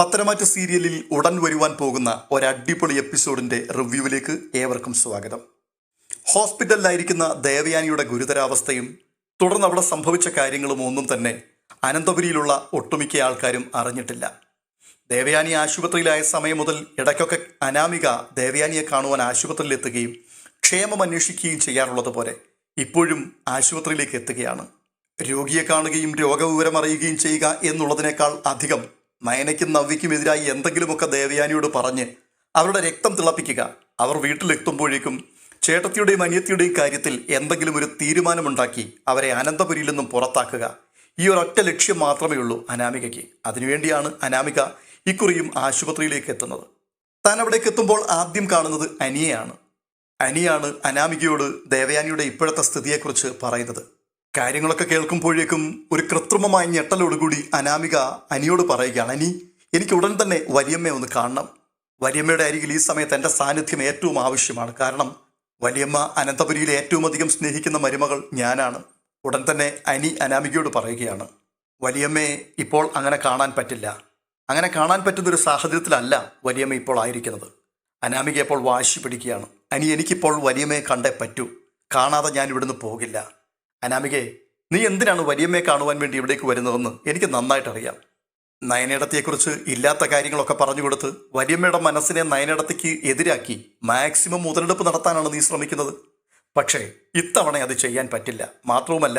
പത്തനംതിട്ട സീരിയലിൽ ഉടൻ വരുവാൻ പോകുന്ന ഒരടിപൊളി എപ്പിസോഡിന്റെ റിവ്യൂവിലേക്ക് ഏവർക്കും സ്വാഗതം. ഹോസ്പിറ്റലിലായിരിക്കുന്ന ദേവയാനിയുടെ ഗുരുതരാവസ്ഥയും തുടർന്ന് അവിടെ സംഭവിച്ച കാര്യങ്ങളും ഒന്നും തന്നെ അനന്തപുരിയിലുള്ള ഒട്ടുമിക്ക ആൾക്കാരും അറിഞ്ഞിട്ടില്ല. ദേവയാനി ആശുപത്രിയിലായ സമയം മുതൽ ഇടയ്ക്കൊക്കെ അനാമിക ദേവയാനിയെ കാണുവാൻ ആശുപത്രിയിലെത്തുകയും ക്ഷേമം അന്വേഷിക്കുകയും ചെയ്യാറുള്ളത് പോലെ ഇപ്പോഴും ആശുപത്രിയിലേക്ക് എത്തുകയാണ്. രോഗിയെ കാണുകയും രോഗവിവരം അറിയുകയും ചെയ്യുക എന്നുള്ളതിനേക്കാൾ അധികം നയനയ്ക്കും നവ്യയ്ക്കുമെതിരായി എന്തെങ്കിലുമൊക്കെ ദേവയാനിയോട് പറഞ്ഞ് അവരുടെ രക്തം തിളപ്പിക്കുക, അവർ വീട്ടിലെത്തുമ്പോഴേക്കും ചേട്ടത്തിയുടെയും അനിയത്തിയുടെയും കാര്യത്തിൽ എന്തെങ്കിലും ഒരു തീരുമാനമുണ്ടാക്കി അവരെ അനന്തപുരിയിൽ നിന്നും പുറത്താക്കുക, ഈ ഒരൊറ്റ ലക്ഷ്യം മാത്രമേ ഉള്ളൂ അനാമികയ്ക്ക്. അതിനുവേണ്ടിയാണ് അനാമിക ഇക്കുറിയും ആശുപത്രിയിലേക്ക് എത്തുന്നത്. താൻ അവിടേക്ക് എത്തുമ്പോൾ ആദ്യം കാണുന്നത് അനിയാണ് അനാമികയോട് ദേവയാനിയുടെ ഇപ്പോഴത്തെ സ്ഥിതിയെക്കുറിച്ച് പറയുന്നത്. കാര്യങ്ങളൊക്കെ കേൾക്കുമ്പോഴേക്കും ഒരു കൃത്രിമമായ ഞെട്ടലോടുകൂടി അനാമിക അനിയോട് പറയുകയാണ്, അനി, എനിക്ക് ഉടൻ തന്നെ വലിയമ്മയെ ഒന്ന് കാണണം. വലിയമ്മയുടെ അരികിൽ ഈ സമയത്ത് എൻ്റെ സാന്നിധ്യം ഏറ്റവും ആവശ്യമാണ്. കാരണം വലിയമ്മ അനന്തപുരിയിൽ ഏറ്റവും അധികം സ്നേഹിക്കുന്ന മരുമകൾ ഞാനാണ്. ഉടൻ തന്നെ അനി അനാമികയോട് പറയുകയാണ്, വലിയമ്മയെ ഇപ്പോൾ അങ്ങനെ കാണാൻ പറ്റില്ല. അങ്ങനെ കാണാൻ പറ്റുന്നൊരു സാഹചര്യത്തിലല്ല വലിയമ്മ ഇപ്പോൾ ആയിരിക്കുന്നത്. അനാമിക ഇപ്പോൾ വാശി പിടിക്കുകയാണ്, അനി, എനിക്കിപ്പോൾ വലിയമ്മയെ കണ്ടേ പറ്റൂ. കാണാതെ ഞാൻ ഇവിടുന്ന് പോകില്ല. അനാമികയെ, നീ എന്തിനാണ് വലിയമ്മയെ കാണുവാൻ വേണ്ടി ഇവിടേക്ക് വരുന്നതെന്ന് എനിക്ക് നന്നായിട്ടറിയാം. നയനേടത്തിയെക്കുറിച്ച് ഇല്ലാത്ത കാര്യങ്ങളൊക്കെ പറഞ്ഞു കൊടുത്ത് വലിയമ്മയുടെ മനസ്സിനെ നയനേടത്തിക്ക് എതിരാക്കി മാക്സിമം മുതലെടുപ്പ് നടത്താനാണ് നീ ശ്രമിക്കുന്നത്. പക്ഷേ ഇത്തവണ അത് ചെയ്യാൻ പറ്റില്ല. മാത്രവുമല്ല,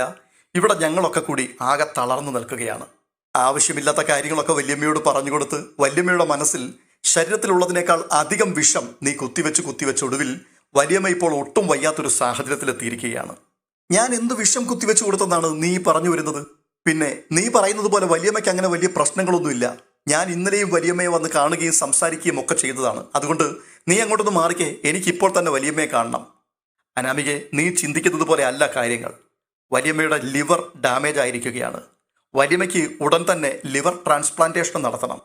ഇവിടെ ഞങ്ങളൊക്കെ കൂടി ആകെ തളർന്നു നിൽക്കുകയാണ്. ആവശ്യമില്ലാത്ത കാര്യങ്ങളൊക്കെ വല്യമ്മയോട് പറഞ്ഞു കൊടുത്ത് വല്യമ്മയുടെ മനസ്സിൽ ശരീരത്തിലുള്ളതിനേക്കാൾ അധികം വിഷം നീ കുത്തിവെച്ച് ഒടുവിൽ വലിയമ്മ ഇപ്പോൾ ഒട്ടും വയ്യാത്തൊരു സാഹചര്യത്തിലെത്തിയിരിക്കുകയാണ്. ഞാൻ എന്ത് വിഷം കുത്തിവെച്ച് കൊടുത്തെന്നാണ് നീ പറഞ്ഞു വരുന്നത്? പിന്നെ നീ പറയുന്നത് പോലെ വലിയമ്മയ്ക്ക് അങ്ങനെ വലിയ പ്രശ്നങ്ങളൊന്നുമില്ല. ഞാൻ ഇന്നലെയും വലിയമ്മയെ വന്ന് കാണുകയും സംസാരിക്കുകയും ഒക്കെ ചെയ്തതാണ്. അതുകൊണ്ട് നീ അങ്ങോട്ടൊന്ന് മാറിക്കേ, എനിക്കിപ്പോൾ തന്നെ വലിയമ്മയെ കാണണം. അനാമികയെ, നീ ചിന്തിക്കുന്നത് പോലെ അല്ല കാര്യങ്ങൾ. വലിയമ്മയുടെ ലിവർ ഡാമേജ് ആയിരിക്കുകയാണ്. വലിയമ്മയ്ക്ക് ഉടൻ തന്നെ ലിവർ ട്രാൻസ്പ്ലാന്റേഷൻ നടത്തണം.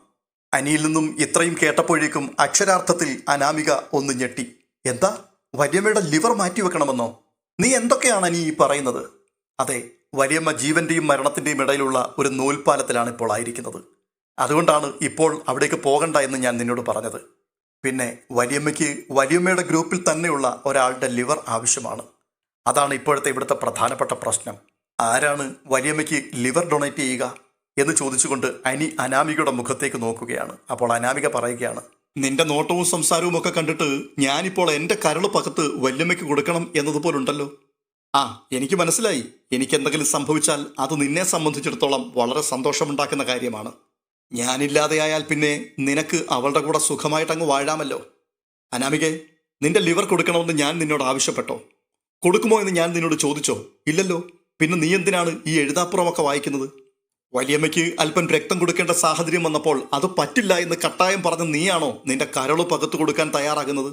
അനിയിൽ നിന്നും ഇത്രയും കേട്ടപ്പോഴേക്കും അക്ഷരാർത്ഥത്തിൽ അനാമിക ഒന്ന് ഞെട്ടി. എന്താ, വലിയമ്മയുടെ ലിവർ മാറ്റിവെക്കണമെന്നോ? നീ എന്തൊക്കെയാണ് അനി ഈ പറയുന്നത്? അതെ, വലിയമ്മ ജീവന്റെയും മരണത്തിന്റെയും ഇടയിലുള്ള ഒരു നൂൽപ്പാലത്തിലാണ് ഇപ്പോൾ ആയിരിക്കുന്നത്. അതുകൊണ്ടാണ് ഇപ്പോൾ അവിടേക്ക് പോകണ്ട എന്ന് ഞാൻ നിന്നോട് പറഞ്ഞത്. പിന്നെ വലിയമ്മയ്ക്ക് വലിയമ്മയുടെ ഗ്രൂപ്പിൽ തന്നെയുള്ള ഒരാളുടെ ലിവർ ആവശ്യമാണ്. അതാണ് ഇപ്പോഴത്തെ ഇവിടുത്തെ പ്രധാനപ്പെട്ട പ്രശ്നം. ആരാണ് വലിയമ്മയ്ക്ക് ലിവർ ഡൊണേറ്റ് ചെയ്യുക എന്ന് ചോദിച്ചുകൊണ്ട് അനി അനാമികയുടെ മുഖത്തേക്ക് നോക്കുകയാണ്. അപ്പോൾ അനാമിക പറയുകയാണ്, നിന്റെ നോട്ടവും സംസാരവും ഒക്കെ കണ്ടിട്ട് ഞാനിപ്പോൾ എൻ്റെ കരള് പകത്ത് വല്യമ്മയ്ക്ക് കൊടുക്കണം എന്നതുപോലുണ്ടല്ലോ. എനിക്ക് മനസ്സിലായി. എനിക്ക് എന്തെങ്കിലും സംഭവിച്ചാൽ അത് നിന്നെ സംബന്ധിച്ചിടത്തോളം വളരെ സന്തോഷമുണ്ടാക്കുന്ന കാര്യമാണ്. ഞാനില്ലാതെയായാൽ പിന്നെ നിനക്ക് അവളുടെ കൂടെ സുഖമായിട്ടങ്ങ് വാഴാമല്ലോ. അനാമികെ, നിന്റെ ലിവർ കൊടുക്കണമെന്ന് ഞാൻ നിന്നോട് ആവശ്യപ്പെട്ടോ? കൊടുക്കുമോ എന്ന് ഞാൻ നിന്നോട് ചോദിച്ചോ? ഇല്ലല്ലോ. പിന്നെ നീ എന്തിനാണ് ഈ എഴുതാപ്പുറമൊക്കെ വായിക്കുന്നത്? വലിയമ്മയ്ക്ക് അല്പം രക്തം കൊടുക്കേണ്ട സാഹചര്യം വന്നപ്പോൾ അത് പറ്റില്ല എന്ന് കട്ടായം പറഞ്ഞ നീയാണോ നിന്റെ കരള് പകത്തു കൊടുക്കാൻ തയ്യാറാകുന്നത്?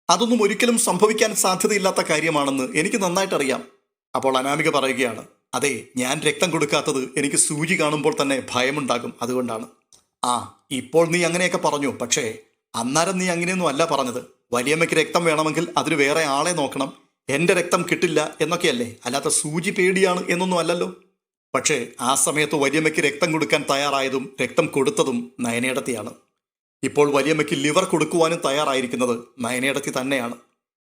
അതൊന്നും ഒരിക്കലും സംഭവിക്കാൻ സാധ്യതയില്ലാത്ത കാര്യമാണെന്ന് എനിക്ക് നന്നായിട്ടറിയാം. അപ്പോൾ അനാമിക പറയുകയാണ്, അതെ, ഞാൻ രക്തം കൊടുക്കാത്തത് എനിക്ക് സൂചി കാണുമ്പോൾ തന്നെ ഭയമുണ്ടാകും, അതുകൊണ്ടാണ്. ഇപ്പോൾ നീ അങ്ങനെയൊക്കെ പറഞ്ഞു. പക്ഷേ അന്നേരം നീ അങ്ങനെയൊന്നും അല്ല പറഞ്ഞത്. വലിയമ്മയ്ക്ക് രക്തം വേണമെങ്കിൽ അതിന് വേറെ ആളെ നോക്കണം, എൻ്റെ രക്തം കിട്ടില്ല എന്നൊക്കെയല്ലേ, അല്ലാത്ത സൂചി പേടിയാണ് എന്നൊന്നും അല്ലല്ലോ. പക്ഷേ ആ സമയത്ത് വലിയമ്മയ്ക്ക് രക്തം കൊടുക്കാൻ തയ്യാറായതും രക്തം കൊടുത്തതും നയനേടത്തിയാണ്. ഇപ്പോൾ വലിയമ്മയ്ക്ക് ലിവർ കൊടുക്കുവാനും തയ്യാറായിരിക്കുന്നത് നയനേടത്തി തന്നെയാണ്.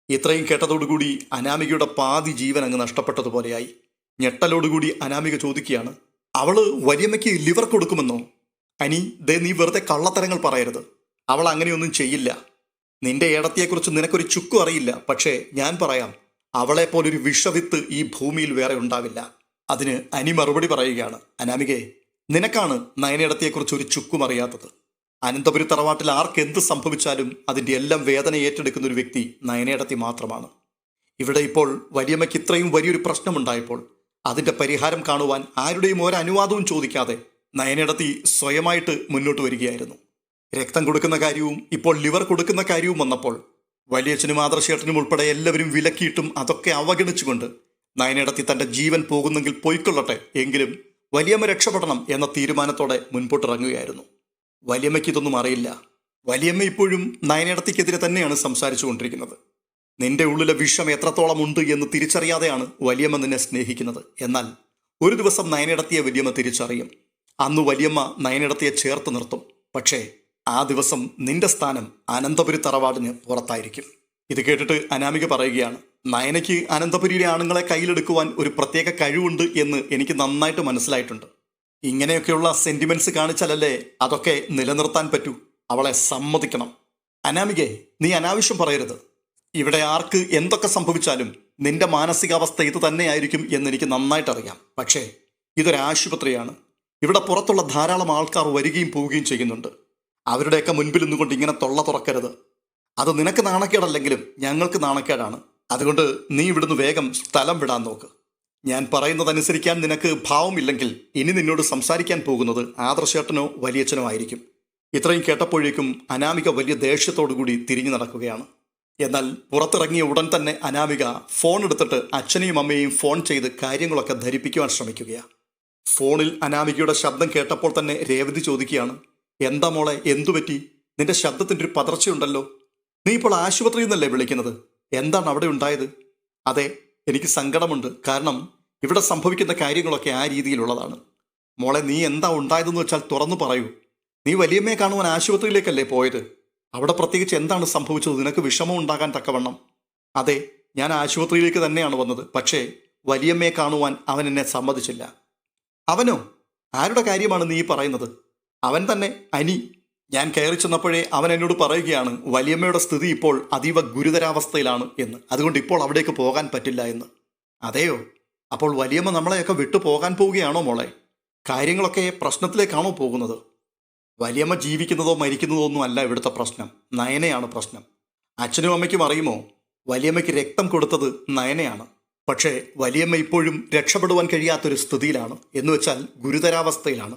ഇത്രയും കേട്ടതോടുകൂടി അനാമികയുടെ പാതി ജീവൻ അങ്ങ് നഷ്ടപ്പെട്ടതുപോലെയായി. ഞെട്ടലോടുകൂടി അനാമിക ചോദിക്കുകയാണ്, അവള് വലിയമ്മയ്ക്ക് ലിവർ കൊടുക്കുമെന്നോ? അനി, നീ വെറുതെ കള്ളത്തരങ്ങൾ പറയരുത്. അവൾ അങ്ങനെയൊന്നും ചെയ്യില്ല. നിന്റെ ഏടത്തിയെക്കുറിച്ച് നിനക്കൊരു ചുക്കും അറിയില്ല. പക്ഷേ ഞാൻ പറയാം, അവളെപ്പോലൊരു വിഷവിത്ത് ഈ ഭൂമിയിൽ വേറെ ഉണ്ടാവില്ല. അതിന് അനി മറുപടി പറയുകയാണ്, അനാമികെ, നിനക്കാണ് നയനേടത്തിയെക്കുറിച്ച് ഒരു ചുക്കും അറിയാത്തത്. അനന്തപുരി തറവാട്ടിൽ ആർക്കെന്ത് സംഭവിച്ചാലും അതിൻ്റെ എല്ലാം വേദന ഏറ്റെടുക്കുന്ന ഒരു വ്യക്തി നയനേടത്തി മാത്രമാണ്. ഇവിടെ ഇപ്പോൾ വലിയമ്മയ്ക്ക് ഇത്രയും വലിയൊരു പ്രശ്നമുണ്ടായപ്പോൾ അതിൻ്റെ പരിഹാരം കാണുവാൻ ആരുടെയും ഒരനുവാദവും ചോദിക്കാതെ നയനേടത്തി സ്വയമായിട്ട് മുന്നോട്ട് വരികയായിരുന്നു. രക്തം കൊടുക്കുന്ന കാര്യവും ഇപ്പോൾ ലിവർ കൊടുക്കുന്ന കാര്യവും വന്നപ്പോൾ വലിയച്ഛനും ആദർശേട്ടനും ഉൾപ്പെടെ എല്ലാവരും വിലക്കിയിട്ടും അതൊക്കെ അവഗണിച്ചുകൊണ്ട് നയനേടത്തി തൻ്റെ ജീവൻ പോകുന്നെങ്കിൽ പോയിക്കൊള്ളട്ടെ, എങ്കിലും വലിയമ്മ രക്ഷപ്പെടണം എന്ന തീരുമാനത്തോടെ മുൻപോട്ടിറങ്ങുകയായിരുന്നു. വലിയമ്മയ്ക്ക് ഇതൊന്നും അറിയില്ല. വലിയമ്മ ഇപ്പോഴും നയനേടത്തിക്കെതിരെ തന്നെയാണ് സംസാരിച്ചു കൊണ്ടിരിക്കുന്നത്. നിന്റെ ഉള്ളിലെ വിഷം എത്രത്തോളം ഉണ്ട് എന്ന് തിരിച്ചറിയാതെയാണ് വലിയമ്മ നിന്നെ സ്നേഹിക്കുന്നത്. എന്നാൽ ഒരു ദിവസം നയനേടത്തിയെ വലിയമ്മ തിരിച്ചറിയും. അന്ന് വലിയമ്മ നയനേടത്തിയെ ചേർത്ത് നിർത്തും. പക്ഷേ ആ ദിവസം നിന്റെ സ്ഥാനം അനന്തപുരി തറവാടിന് പുറത്തായിരിക്കും. ഇത് കേട്ടിട്ട് അനാമിക പറയുകയാണ്, നയനയ്ക്ക് അനന്തപുരിയിലെ ആണുങ്ങളെ കയ്യിലെടുക്കുവാൻ ഒരു പ്രത്യേക കഴിവുണ്ട് എന്ന് എനിക്ക് നന്നായിട്ട് മനസ്സിലായിട്ടുണ്ട്. ഇങ്ങനെയൊക്കെയുള്ള സെന്റിമെന്റ്സ് കാണിച്ചാലല്ലേ അതൊക്കെ നിലനിർത്താൻ പറ്റൂ. അവളെ സമ്മതിക്കണം. അനാമികെ, നീ അനാവശ്യം പറയരുത്. ഇവിടെ ആർക്ക് എന്തൊക്കെ സംഭവിച്ചാലും നിന്റെ മാനസികാവസ്ഥ ഇത് തന്നെയായിരിക്കും എന്നെനിക്ക് നന്നായിട്ടറിയാം. പക്ഷേ ഇതൊരാശുപത്രിയാണ്. ഇവിടെ പുറത്തുള്ള ധാരാളം ആൾക്കാർ വരികയും പോവുകയും ചെയ്യുന്നുണ്ട്. അവരുടെയൊക്കെ മുൻപിൽ നിന്നുകൊണ്ട് ഇങ്ങനെ തൊള്ള തുറക്കരുത്. അത് നിനക്ക് നാണക്കേടല്ലെങ്കിലും ഞങ്ങൾക്ക് നാണക്കേടാണ്. അതുകൊണ്ട് നീ ഇവിടുന്ന് വേഗം സ്ഥലം വിടാൻ നോക്ക്. ഞാൻ പറയുന്നതനുസരിക്കാൻ നിനക്ക് ഭാവമില്ലെങ്കിൽ ഇനി നിന്നോട് സംസാരിക്കാൻ പോകുന്നത് ആദർശേട്ടനോ വലിയച്ഛനോ ആയിരിക്കും. ഇത്രയും കേട്ടപ്പോഴേക്കും അനാമിക വലിയ ദേഷ്യത്തോടുകൂടി തിരിഞ്ഞു നടക്കുകയാണ്. എന്നാൽ പുറത്തിറങ്ങിയ ഉടൻ തന്നെ അനാമിക ഫോൺ എടുത്തിട്ട് അച്ഛനെയും അമ്മയെയും ഫോൺ ചെയ്ത് കാര്യങ്ങളൊക്കെ ധരിപ്പിക്കുവാൻ ശ്രമിക്കുകയാണ്. ഫോണിൽ അനാമികയുടെ ശബ്ദം കേട്ടപ്പോൾ തന്നെ രേവതി ചോദിക്കുകയാണ്, എന്താ മോളെ, എന്തുപറ്റി? നിന്റെ ശബ്ദത്തിൻ്റെ ഒരു പതർച്ചയുണ്ടല്ലോ. നീ ഇപ്പോൾ ആശുപത്രിയിൽ നിന്നല്ലേ വിളിക്കുന്നത്? എന്താണ് അവിടെ ഉണ്ടായത്? അതെ, എനിക്ക് സങ്കടമുണ്ട്. കാരണം ഇവിടെ സംഭവിക്കുന്ന കാര്യങ്ങളൊക്കെ ആ രീതിയിലുള്ളതാണ്. മോളെ, നീ എന്താ ഉണ്ടായതെന്ന് വെച്ചാൽ തുറന്നു പറയൂ. നീ വലിയമ്മയെ കാണുവാൻ ആശുപത്രിയിലേക്കല്ലേ പോയത്? അവിടെ പ്രത്യേകിച്ച് എന്താണ് സംഭവിച്ചത്? നിനക്ക് വിഷമം ഉണ്ടാകാൻ തക്കവണ്ണം. അതെ, ഞാൻ ആശുപത്രിയിലേക്ക് തന്നെയാണ് വന്നത്. പക്ഷേ വലിയമ്മയെ കാണുവാൻ അവൻ എന്നെ സമ്മതിച്ചില്ല. അവനോ? ആരുടെ കാര്യമാണ് നീ പറയുന്നത്? അവൻ തന്നെ, അനി. ഞാൻ കയറി ചെന്നപ്പോഴേ അവൻ എന്നോട് പറയുകയാണ് വലിയമ്മയുടെ സ്ഥിതി ഇപ്പോൾ അതീവ ഗുരുതരാവസ്ഥയിലാണ് എന്ന്. അതുകൊണ്ട് ഇപ്പോൾ അവിടേക്ക് പോകാൻ പറ്റില്ല എന്ന്. അതെയോ? അപ്പോൾ വലിയമ്മ നമ്മളെയൊക്കെ വിട്ടു പോകാൻ പോവുകയാണോ മോളെ? കാര്യങ്ങളൊക്കെ പ്രശ്നത്തിലേക്കാണോ പോകുന്നത്? വലിയമ്മ ജീവിക്കുന്നതോ മരിക്കുന്നതോ ഒന്നും അല്ല ഇവിടുത്തെ പ്രശ്നം. നയനയാണ് പ്രശ്നം. അച്ഛനും അമ്മയ്ക്കും അറിയുമോ, വലിയമ്മയ്ക്ക് രക്തം കൊടുത്തത് നയനയാണ്. പക്ഷേ വലിയമ്മ ഇപ്പോഴും രക്ഷപ്പെടുവാൻ കഴിയാത്തൊരു സ്ഥിതിയിലാണ്. എന്നുവെച്ചാൽ ഗുരുതരാവസ്ഥയിലാണ്.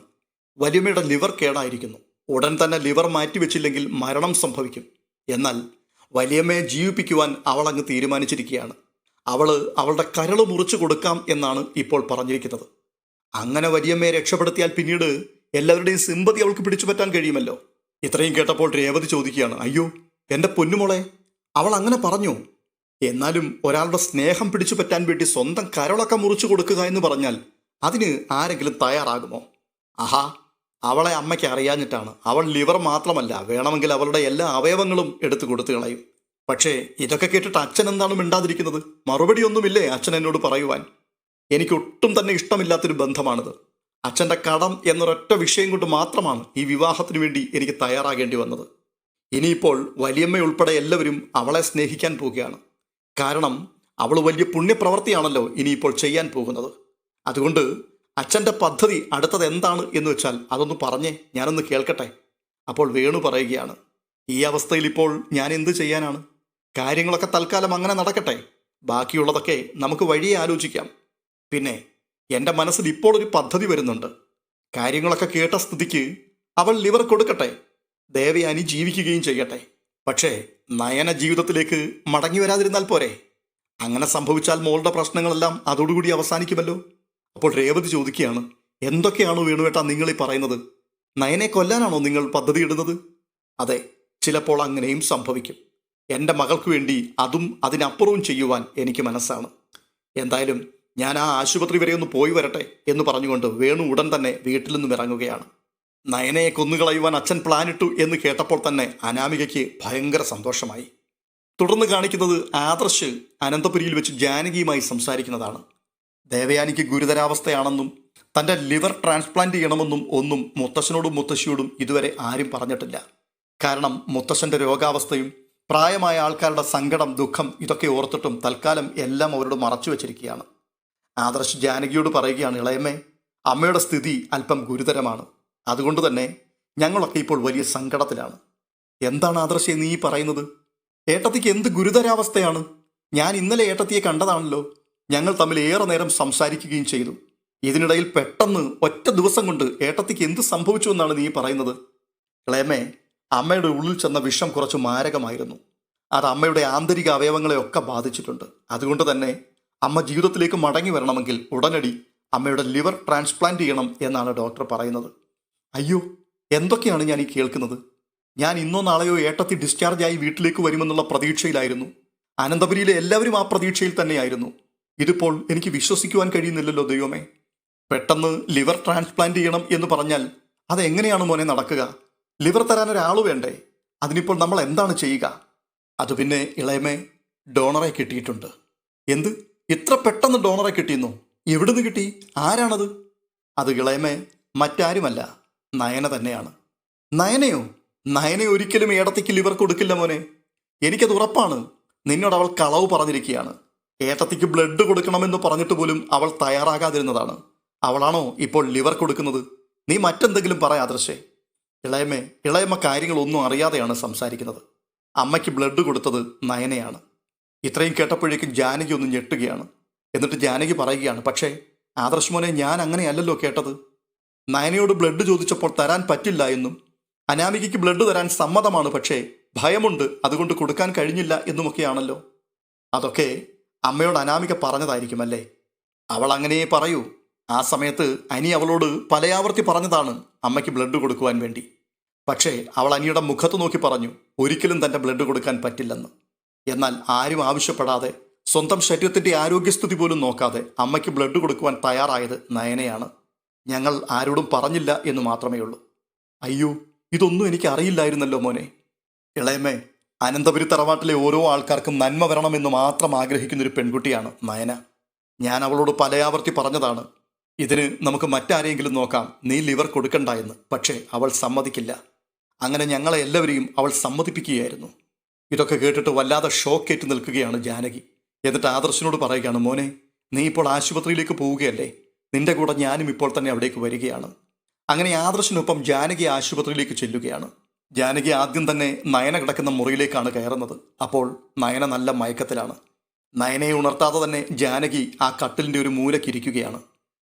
വലിയമ്മയുടെ ലിവർ കേടായിരിക്കുന്നു. ഉടൻ തന്നെ ലിവർ മാറ്റിവെച്ചില്ലെങ്കിൽ മരണം സംഭവിക്കും. എന്നാൽ വലിയമ്മയെ ജീവിപ്പിക്കുവാൻ അവൾ അങ്ങ് തീരുമാനിച്ചിരിക്കുകയാണ്. അവളുടെ കരള് മുറിച്ചു കൊടുക്കാം എന്നാണ് ഇപ്പോൾ പറഞ്ഞിരിക്കുന്നത്. അങ്ങനെ വലിയമ്മയെ രക്ഷപ്പെടുത്തിയാൽ പിന്നീട് എല്ലാവരുടെയും സിമ്പതി അവൾക്ക് പിടിച്ചു പറ്റാൻ കഴിയുമല്ലോ. ഇത്രയും കേട്ടപ്പോൾ രേവതി ചോദിക്കുകയാണ്, അയ്യോ എൻ്റെ പൊന്നുമോളെ, അവൾ അങ്ങനെ പറഞ്ഞു. എന്നാലും ഒരാളുടെ സ്നേഹം പിടിച്ചു പറ്റാൻ വേണ്ടി സ്വന്തം കരളൊക്കെ മുറിച്ചു കൊടുക്കുക എന്ന് പറഞ്ഞാൽ അതിന് ആരെങ്കിലും തയ്യാറാകുമോ? ആഹാ, അവളെ അമ്മയ്ക്ക് അറിയാഞ്ഞിട്ടാണ്. അവൾ ലിവർ മാത്രമല്ല, വേണമെങ്കിൽ അവളുടെ എല്ലാ അവയവങ്ങളും എടുത്തു കൊടുത്തു കളയും. പക്ഷേ ഇതൊക്കെ കേട്ടിട്ട് അച്ഛൻ എന്താണ് മിണ്ടാതിരിക്കുന്നത്? മറുപടിയൊന്നുമില്ലേ അച്ഛൻ എന്നോട് പറയുവാൻ? എനിക്കൊട്ടും തന്നെ ഇഷ്ടമില്ലാത്തൊരു ബന്ധമാണിത്. അച്ഛൻ്റെ കടം എന്നൊരൊറ്റ വിഷയം കൊണ്ട് മാത്രമാണ് ഈ വിവാഹത്തിന് വേണ്ടി എനിക്ക് തയ്യാറാകേണ്ടി വന്നത്. ഇനിയിപ്പോൾ വലിയമ്മയുൾപ്പെടെ എല്ലാവരും അവളെ സ്നേഹിക്കാൻ പോവുകയാണ്. കാരണം അവൾ വലിയ പുണ്യപ്രവൃത്തിയാണല്ലോ ഇനിയിപ്പോൾ ചെയ്യാൻ പോകുന്നത്. അതുകൊണ്ട് അച്ഛൻ്റെ പദ്ധതി അടുത്തത് എന്താണ് എന്ന് വെച്ചാൽ അതൊന്ന് പറഞ്ഞേ, ഞാനൊന്ന് കേൾക്കട്ടെ. അപ്പോൾ വേണു പറയുകയാണ്, ഈ അവസ്ഥയിൽ ഇപ്പോൾ ഞാൻ എന്ത് ചെയ്യാനാണ്? കാര്യങ്ങളൊക്കെ തൽക്കാലം അങ്ങനെ നടക്കട്ടെ. ബാക്കിയുള്ളതൊക്കെ നമുക്ക് വഴിയെ ആലോചിക്കാം. പിന്നെ എൻ്റെ മനസ്സിൽ ഇപ്പോൾ ഒരു പദ്ധതി വരുന്നുണ്ട്. കാര്യങ്ങളൊക്കെ കേട്ട സ്ഥിതിക്ക് അവൾ ലിവർ കൊടുക്കട്ടെ, ദേവയാനി ജീവിക്കുകയും ചെയ്യട്ടെ. പക്ഷേ നയന ജീവിതത്തിലേക്ക് മടങ്ങി വരാതിരുന്നാൽ പോരെ? അങ്ങനെ സംഭവിച്ചാൽ മോളുടെ പ്രശ്നങ്ങളെല്ലാം അതോടുകൂടി അവസാനിക്കുമല്ലോ. അപ്പോൾ രേവതി ചോദിക്കുകയാണ്, എന്തൊക്കെയാണോ വേണുവേട്ടാ നിങ്ങളീ പറയുന്നത്? നയനെ കൊല്ലാനാണോ നിങ്ങൾ പദ്ധതി ഇടുന്നത്? അതെ, ചിലപ്പോൾ അങ്ങനെയും സംഭവിക്കും. എൻ്റെ മകൾക്ക് വേണ്ടി അതും അതിനപ്പുറവും ചെയ്യുവാൻ എനിക്ക് മനസ്സാണ്. എന്തായാലും ഞാൻ ആ ആശുപത്രി വരെ ഒന്ന് പോയി വരട്ടെ എന്ന് പറഞ്ഞുകൊണ്ട് വേണു ഉടൻ തന്നെ വീട്ടിൽ നിന്നും ഇറങ്ങുകയാണ്. നയനയെ കൊന്നുകളയുവാൻ അച്ഛൻ പ്ലാനിട്ടു എന്ന് കേട്ടപ്പോൾ തന്നെ അനാമികയ്ക്ക് ഭയങ്കര സന്തോഷമായി. തുടർന്ന് കാണിക്കുന്നത് ആദർശ് അനന്തപുരിയിൽ വെച്ച് ജാനകിയുമായി സംസാരിക്കുന്നതാണ്. ദേവയാനിക്ക് ഗുരുതരാവസ്ഥയാണെന്നും തൻ്റെ ലിവർ ട്രാൻസ്പ്ലാന്റ് ചെയ്യണമെന്നും ഒന്നും മുത്തശ്ശനോടും മുത്തശ്ശിയോടും ഇതുവരെ ആരും പറഞ്ഞിട്ടില്ല. കാരണം മുത്തശ്ശൻ്റെ രോഗാവസ്ഥയും പ്രായമായ ആൾക്കാരുടെ സങ്കടം, ദുഃഖം ഇതൊക്കെ ഓർത്തിട്ടും തൽക്കാലം എല്ലാം അവരോട് മറച്ചു വച്ചിരിക്കുകയാണ്. ആദർശ് ജാനകിയോട് പറയുകയാണ്, ഇളയമ്മേ, അമ്മയുടെ സ്ഥിതി അല്പം ഗുരുതരമാണ്. അതുകൊണ്ട് തന്നെ ഞങ്ങളൊക്കെ ഇപ്പോൾ വലിയ സങ്കടത്തിലാണ്. എന്താണ് ആദർശേ നീ പറയുന്നത്? ഏട്ടത്തിക്ക് എന്ത് ഗുരുതരാവസ്ഥയാണ്? ഞാൻ ഇന്നലെ ഏട്ടത്തിയെ കണ്ടതാണല്ലോ. ഞങ്ങൾ തമ്മിൽ ഏറെ നേരം സംസാരിക്കുകയും ചെയ്തു. ഇതിനിടയിൽ പെട്ടെന്ന് ഒറ്റ ദിവസം കൊണ്ട് ഏട്ടത്തിക്ക് എന്ത് സംഭവിച്ചു എന്നാണ് നീ പറയുന്നത്? ഇളയമ്മേ, അമ്മയുടെ ഉള്ളിൽ ചെന്ന വിഷം കുറച്ച് മാരകമായിരുന്നു. അത് അമ്മയുടെ ആന്തരിക അവയവങ്ങളെയൊക്കെ ബാധിച്ചിട്ടുണ്ട്. അതുകൊണ്ട് തന്നെ അമ്മ ജീവിതത്തിലേക്ക് മടങ്ങി വരണമെങ്കിൽ ഉടനടി അമ്മയുടെ ലിവർ ട്രാൻസ്പ്ലാന്റ് ചെയ്യണം എന്നാണ് ഡോക്ടർ പറയുന്നത്. അയ്യോ, എന്തൊക്കെയാണ് ഞാൻ ഈ കേൾക്കുന്നത്? ഞാൻ ഇന്നോ നാളെയോ ഏട്ടത്തി ഡിസ്ചാർജായി വീട്ടിലേക്ക് വരുമെന്നുള്ള പ്രതീക്ഷയിലായിരുന്നു. അനന്തപുരിയിലെ എല്ലാവരും ആ പ്രതീക്ഷയിൽ തന്നെയായിരുന്നു. ഇതിപ്പോൾ എനിക്ക് വിശ്വസിക്കുവാൻ കഴിയുന്നില്ലല്ലോ ദൈവമേ. പെട്ടെന്ന് ലിവർ ട്രാൻസ്പ്ലാന്റ് ചെയ്യണം എന്ന് പറഞ്ഞാൽ അതെങ്ങനെയാണ് മോനെ നടക്കുക? ലിവർ തരാൻ ഒരാൾ വേണ്ടേ? അതിനിപ്പോൾ നമ്മൾ എന്താണ് ചെയ്യുക? അത് പിന്നെ ഇളയമേ, ഡോണറെ കിട്ടിയിട്ടുണ്ട്. എന്ത്? ഇത്ര പെട്ടെന്ന് ഡോണറെ കിട്ടിയെന്നോ? എവിടുന്ന് കിട്ടി? ആരാണത്? അത് ഇളയമേ മറ്റാരുമല്ല, നയന തന്നെയാണ്. നയനയോ? നയന ഒരിക്കലും ഏടത്തിക്ക് ലിവർ കൊടുക്കില്ല മോനെ. എനിക്കത് ഉറപ്പാണ്. നിന്നോട് അവൾ കളവ് പറഞ്ഞിരിക്കുകയാണ്. ഏട്ടത്തിക്ക് ബ്ലഡ് കൊടുക്കണമെന്ന് പറഞ്ഞിട്ട് പോലും അവൾ തയ്യാറാകാതിരുന്നതാണ്. അവളാണോ ഇപ്പോൾ ലിവർ കൊടുക്കുന്നത്? നീ മറ്റെന്തെങ്കിലും പറയാ ആദർശേ. ഇളയമ്മ കാര്യങ്ങളൊന്നും അറിയാതെയാണ് സംസാരിക്കുന്നത്. അമ്മയ്ക്ക് ബ്ലഡ് കൊടുത്തത് നയനയാണ്. ഇത്രയും കേട്ടപ്പോഴേക്കും ജാനകി ഒന്ന് ഞെട്ടുകയാണ്. എന്നിട്ട് ജാനകി പറയുകയാണ്, പക്ഷേ ആദർശ് മോനെ, ഞാൻ അങ്ങനെയല്ലല്ലോ കേട്ടത്. നയനയോട് ബ്ലഡ് ചോദിച്ചപ്പോൾ തരാൻ പറ്റില്ല എന്നും അനാമികയ്ക്ക് ബ്ലഡ് തരാൻ സമ്മതമാണ്, പക്ഷേ ഭയമുണ്ട്, അതുകൊണ്ട് കൊടുക്കാൻ കഴിഞ്ഞില്ല എന്നുമൊക്കെയാണല്ലോ. അതൊക്കെ അമ്മയോട് അനാമിക പറഞ്ഞതായിരിക്കുമല്ലേ? അവൾ അങ്ങനെയേ പറയൂ. ആ സമയത്ത് അനി അവളോട് പലയാവർത്തി പറഞ്ഞതാണ് അമ്മയ്ക്ക് ബ്ലഡ് കൊടുക്കുവാൻ വേണ്ടി. പക്ഷേ അവൾ അനിയുടെ മുഖത്ത് നോക്കി പറഞ്ഞു ഒരിക്കലും തൻ്റെ ബ്ലഡ് കൊടുക്കാൻ പറ്റില്ലെന്ന്. എന്നാൽ ആരും ആവശ്യപ്പെടാതെ, സ്വന്തം ശരീരത്തിൻ്റെ ആരോഗ്യസ്ഥിതി പോലും നോക്കാതെ അമ്മയ്ക്ക് ബ്ലഡ് കൊടുക്കുവാൻ തയ്യാറായത് നയനയാണ്. ഞങ്ങൾ ആരോടും പറഞ്ഞില്ല എന്ന് മാത്രമേ ഉള്ളൂ. അയ്യോ, ഇതൊന്നും എനിക്ക് അറിയില്ലായിരുന്നല്ലോ മോനെ. ഇളയമ്മേ, അനന്തപുരി തറവാട്ടിലെ ഓരോ ആൾക്കാർക്കും നന്മ വരണമെന്ന് മാത്രം ആഗ്രഹിക്കുന്നൊരു പെൺകുട്ടിയാണ് നയന. ഞാൻ അവളോട് പലയാവർത്തി പറഞ്ഞതാണ്, ഇതിന് നമുക്ക് മറ്റാരെങ്കിലും നോക്കാം, നീ ലിവർ കൊടുക്കണ്ട എന്ന്. പക്ഷേ അവൾ സമ്മതിക്കില്ല. അങ്ങനെ ഞങ്ങളെ എല്ലാവരെയും അവൾ സമ്മതിപ്പിക്കുകയായിരുന്നു. ഇതൊക്കെ കേട്ടിട്ട് വല്ലാതെ ഷോക്കേറ്റ് നിൽക്കുകയാണ് ജാനകി. എന്നിട്ട് ആദർശിനോട് പറയുകയാണ്, മോനെ, നീ ഇപ്പോൾ ആശുപത്രിയിലേക്ക് പോവുകയല്ലേ? നിന്റെ കൂടെ ഞാനും ഇപ്പോൾ തന്നെ അവിടേക്ക് വരികയാണ്. അങ്ങനെ ആദർശിനൊപ്പം ജാനകി ആശുപത്രിയിലേക്ക് ചെല്ലുകയാണ്. ജാനകി ആദ്യം തന്നെ നയന കിടക്കുന്ന മുറിയിലേക്കാണ് കയറുന്നത്. അപ്പോൾ നയന നല്ല മയക്കത്തിലാണ്. നയനയെ ഉണർത്താതെ തന്നെ ജാനകി ആ കട്ടിലിൻ്റെ ഒരു മൂലക്കിരിക്കുകയാണ്.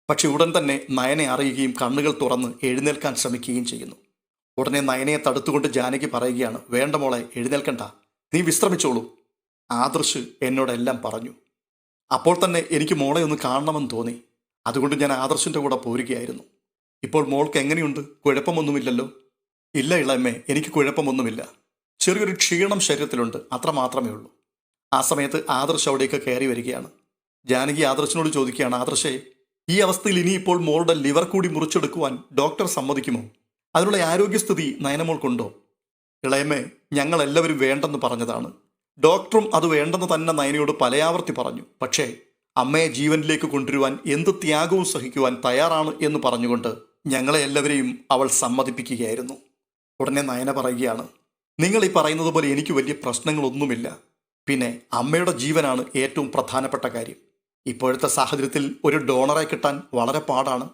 പക്ഷെ ഉടൻ തന്നെ നയനെ അറിയുകയും കണ്ണുകൾ തുറന്ന് എഴുന്നേൽക്കാൻ ശ്രമിക്കുകയും ചെയ്യുന്നു. ഉടനെ നയനയെ തടുത്തുകൊണ്ട് ജാനകി പറയുകയാണ്, വേണ്ട മോളെ, എഴുന്നേൽക്കണ്ട, നീ വിശ്രമിച്ചോളൂ. ആദർശ് എന്നോടെല്ലാം പറഞ്ഞു. അപ്പോൾ തന്നെ എനിക്ക് മോളെ ഒന്ന് കാണണമെന്ന് തോന്നി. അതുകൊണ്ട് ഞാൻ ആദർശിൻ്റെ കൂടെ പോരുകയായിരുന്നു. ഇപ്പോൾ മോൾക്ക് എങ്ങനെയുണ്ട്? കുഴപ്പമൊന്നുമില്ലല്ലോ? ഇല്ല ഇളയമ്മേ, എനിക്ക് കുഴപ്പമൊന്നുമില്ല. ചെറിയൊരു ക്ഷീണം ശരീരത്തിലുണ്ട്, അത്ര മാത്രമേ ഉള്ളൂ. ആ സമയത്ത് ആദർശ് അവിടേക്ക് കയറി വരികയാണ്. ജാനകി ആദർശിനോട് ചോദിക്കുകയാണ്, ആദർശേ, ഈ അവസ്ഥയിൽ ഇനിയിപ്പോൾ മോളുടെ ലിവർ കൂടി മുറിച്ചെടുക്കുവാൻ ഡോക്ടർ സമ്മതിക്കുമോ? അതിനുള്ള ആരോഗ്യസ്ഥിതി നയനമോൾക്കുണ്ടോ? ഇളയമ്മേ, ഞങ്ങൾ എല്ലാവരും വേണ്ടെന്ന് പറഞ്ഞതാണ്. ഡോക്ടറും അത് വേണ്ടെന്ന് തന്നെ നയനയോട് പലയാവർത്തി പറഞ്ഞു. പക്ഷേ അമ്മയെ ജീവനിലേക്ക് കൊണ്ടുവരുവാൻ എന്ത് ത്യാഗവും സഹിക്കുവാൻ തയ്യാറാണ് എന്ന് പറഞ്ഞുകൊണ്ട് ഞങ്ങളെ എല്ലാവരെയും അവൾ സമ്മതിപ്പിക്കുകയായിരുന്നു. ഉടനെ നയന പറയുകയാണ്, നിങ്ങൾ ഈ പറയുന്നത് പോലെ എനിക്ക് വലിയ പ്രശ്നങ്ങളൊന്നുമില്ല. പിന്നെ അമ്മയുടെ ജീവനാണ് ഏറ്റവും പ്രധാനപ്പെട്ട കാര്യം. ഇപ്പോഴത്തെ സാഹചര്യത്തിൽ ഒരു ഡോണറെ കിട്ടാൻ വളരെ പാടാണ്.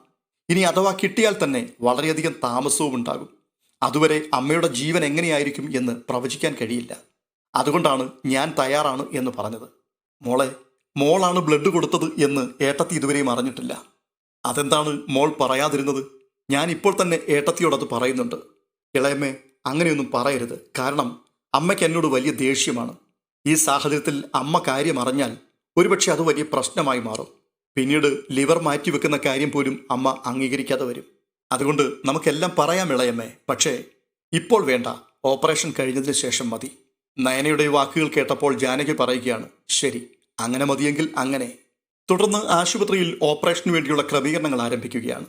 ഇനി അഥവാ കിട്ടിയാൽ തന്നെ വളരെയധികം താമസവും ഉണ്ടാകും. അതുവരെ അമ്മയുടെ ജീവൻ എങ്ങനെയായിരിക്കും എന്ന് പ്രവചിക്കാൻ കഴിയില്ല. അതുകൊണ്ടാണ് ഞാൻ തയ്യാറാണ് എന്ന് പറഞ്ഞത്. മോളാണ് ബ്ലഡ് കൊടുത്തത് എന്ന് ഏട്ടത്തി ഇതുവരെയും അറിഞ്ഞിട്ടില്ല. അതെന്താണ് മോൾ പറയാതിരുന്നത്? ഞാൻ ഇപ്പോൾ തന്നെ ഏട്ടത്തിയോടത് പറയുന്നുണ്ട്. ഇളയമ്മേ, അങ്ങനെയൊന്നും പറയരുത്. കാരണം അമ്മയ്ക്ക് എന്നോട് വലിയ ദേഷ്യമാണ്. ഈ സാഹചര്യത്തിൽ അമ്മ കാര്യം അറിഞ്ഞാൽ ഒരുപക്ഷെ അത് വലിയ പ്രശ്നമായി മാറും. പിന്നീട് ലിവർ മാറ്റിവെക്കുന്ന കാര്യം പോലും അമ്മ അംഗീകരിക്കാതെ വരും. അതുകൊണ്ട് നമുക്കെല്ലാം പറയാം ഇളയമ്മേ, പക്ഷേ ഇപ്പോൾ വേണ്ട, ഓപ്പറേഷൻ കഴിഞ്ഞതിന് ശേഷം മതി. നയനയുടെ വാക്കുകൾ കേട്ടപ്പോൾ ജാനകി പറയുകയാണ്, ശരി, അങ്ങനെ മതിയെങ്കിൽ അങ്ങനെ. തുടർന്ന് ആശുപത്രിയിൽ ഓപ്പറേഷന് വേണ്ടിയുള്ള ക്രമീകരണങ്ങൾ ആരംഭിക്കുകയാണ്.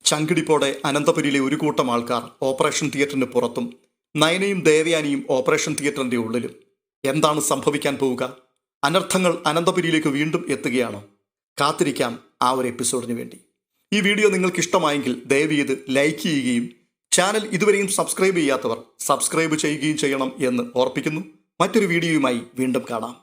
ചങ്കിടിപ്പോടെ അനന്തപുരിയിലെ ഒരു കൂട്ടം ആൾക്കാർ ഓപ്പറേഷൻ തിയേറ്ററിന് പുറത്തും നയനയും ദേവയാനിയും ഓപ്പറേഷൻ തിയേറ്ററിൻ്റെ ഉള്ളിലും. എന്താണ് സംഭവിക്കാൻ പോവുക? അനർത്ഥങ്ങൾ അനന്തപുരിയിലേക്ക് വീണ്ടും എത്തുകയാണോ? കാത്തിരിക്കാം ആ ഒരു എപ്പിസോഡിന് വേണ്ടി. ഈ വീഡിയോ നിങ്ങൾക്ക് ഇഷ്ടമായെങ്കിൽ ദയവ് ചെയ്ത് ലൈക്ക് ചെയ്യുകയും ചാനൽ ഇതുവരെയും സബ്സ്ക്രൈബ് ചെയ്യാത്തവർ സബ്സ്ക്രൈബ് ചെയ്യുകയും ചെയ്യണം എന്ന് ഓർപ്പിക്കുന്നു. മറ്റൊരു വീഡിയോയുമായി വീണ്ടും കാണാം.